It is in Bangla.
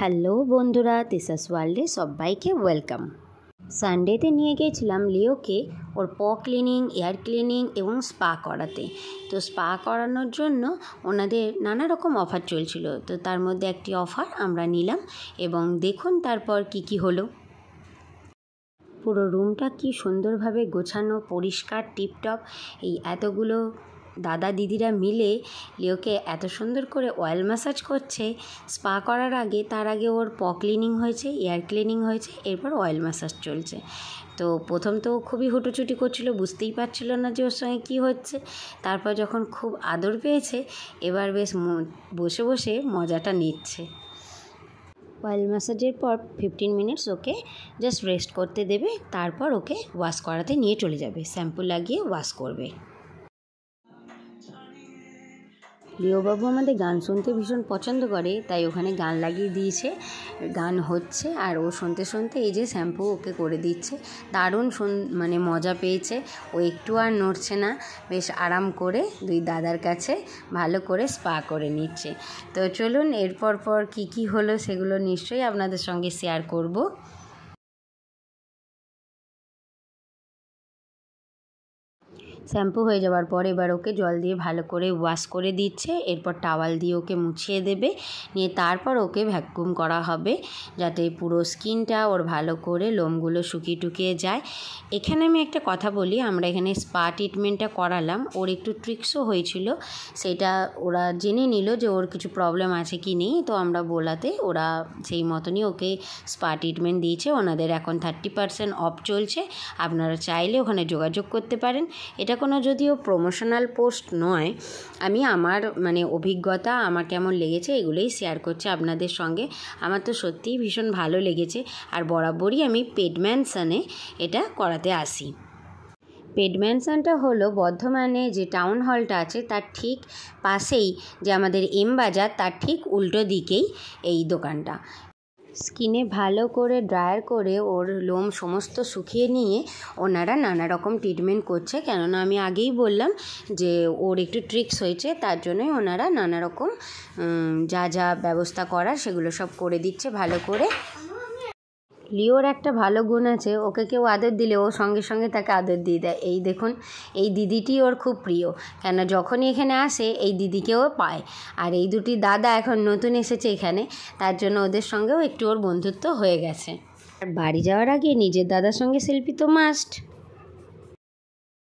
হ্যালো বন্ধুরা, তিসাস ওয়ার্ল্ডে সবাইকে ওয়েলকাম। সানডেতে নিয়ে গিয়েছিলাম লিওকে ওর ক্লিনিং, এয়ার ক্লিনিং এবং স্পা করাতে। তো স্পা করানোর জন্য ওনাদের নানা রকম অফার চলছিল, তো তার মধ্যে একটি অফার আমরা নিলাম এবং দেখুন তারপর কি হলো। পুরো রুমটা কি সুন্দরভাবে গোছানো, পরিষ্কার, টিপটপ। এই এতগুলো দাদা দিদিরা মিলে লিওকে এত সুন্দর করে অয়েল ম্যাসাজ করছে স্পা করার আগে। তার আগে ওর ক্লিনিং হয়েছে, এয়ার ক্লিনিং হয়েছে, এরপর অয়েল ম্যাসাজ চলছে। তো প্রথম তো খুবই হুটোচুটি করছিল, বুঝতেই পারছিল না যে ওর সঙ্গে কী হচ্ছে। তারপর যখন খুব আদর পেয়েছে, এবার বেশ বসে বসে মজাটা নিচ্ছে। অয়েল ম্যাসাজের পর 15 মিনিটস ওকে জাস্ট রেস্ট করতে দেবে, তারপর ওকে ওয়াশ করাতে নিয়ে চলে যাবে, শ্যাম্পু লাগিয়ে ওয়াশ করবে। লিওবাবু আমাদের গান শুনতে ভীষণ পছন্দ করে, তাই ওখানে গান লাগিয়ে দিয়েছে, গান হচ্ছে আর ও শুনতে শুনতে এই যে শ্যাম্পু ওকে করে দিচ্ছে। দারুণ মানে মজা পেয়েছে, ও একটু আর নড়ছে না, বেশ আরাম করে দুই দাদার কাছে ভালো করে স্পা করে নিচ্ছে। তো চলুন এরপর কি হলো সেগুলো নিশ্চয়ই আপনাদের সঙ্গে শেয়ার করব। শ্যাম্পু হয়ে যাওয়ার পর এবার ওকে জল দিয়ে ভালো করে ওয়াশ করে দিচ্ছে, এরপর টাওয়াল দিয়ে ওকে মুছিয়ে দেবে, নিয়ে তারপর ওকে ভ্যাকুম করা হবে যাতে পুরো স্কিনটা ওর ভালো করে লোমগুলো শুকিয়ে যায়। এখানে আমি একটা কথা বলি, আমরা এখানে স্পা ট্রিটমেন্টটা করালাম, ওর একটু ট্রিক্সও হয়েছিল, সেটা ওরা জেনে নিল যে ওর কিছু প্রবলেম আছে কি নেই। তো আমরা বলাতে ওরা সেই মতনই ওকে স্পা ট্রিটমেন্ট দিয়েছে। ওনাদের এখন 30% অফ চলছে, আপনারা চাইলে ওখানে যোগাযোগ করতে পারেন। এটা কোনো যদিও প্রমোশনাল পোস্ট নয়, আমি আমার মানে অভিজ্ঞতা, আমার কেমন লেগেছে এগুলোই শেয়ার করছি আপনাদের সঙ্গে। আমার তো সত্যিই ভীষণ ভালো লেগেছে, আর বরাবরই আমি পেড ম্যানসনে এটা করাতে আসি। পেড ম্যানসনটা হলো বর্ধমানে যে টাউন হলটা আছে তার ঠিক পাশেই, যে আমাদের এম বাজার, তার ঠিক উল্টো দিকেই এই দোকানটা। স্কিনে ভালো করে ড্রায়ার করে ওর লোম সমস্ত শুকিয়ে নিয়ে ওনারা নানা রকম ট্রিটমেন্ট করছে, কেননা আমি আগেই বললাম যে ওর একটু ট্রিক্স হয়েছে, তার জন্যই ওনারা নানা রকম যা ব্যবস্থা করার সেগুলো সব করে দিচ্ছে ভালো করে। লিওর একটা ভালো গুণ আছে, ওকে কেউ আদর দিলে ও সঙ্গে সঙ্গে তাকে আদর দিয়ে দেয়। এই দেখুন, এই দিদিটি ওর খুব প্রিয়, কেন যখনই এখানে আসে এই দিদিকেও পায়। আর এই দুটি দাদা এখন নতুন এসেছে এখানে, তার জন্য ওদের সঙ্গেও একটু ওর বন্ধুত্ব হয়ে গেছে। আর বাড়ি যাওয়ার আগে নিজের দাদার সঙ্গে সেলফি তো মাস্ট।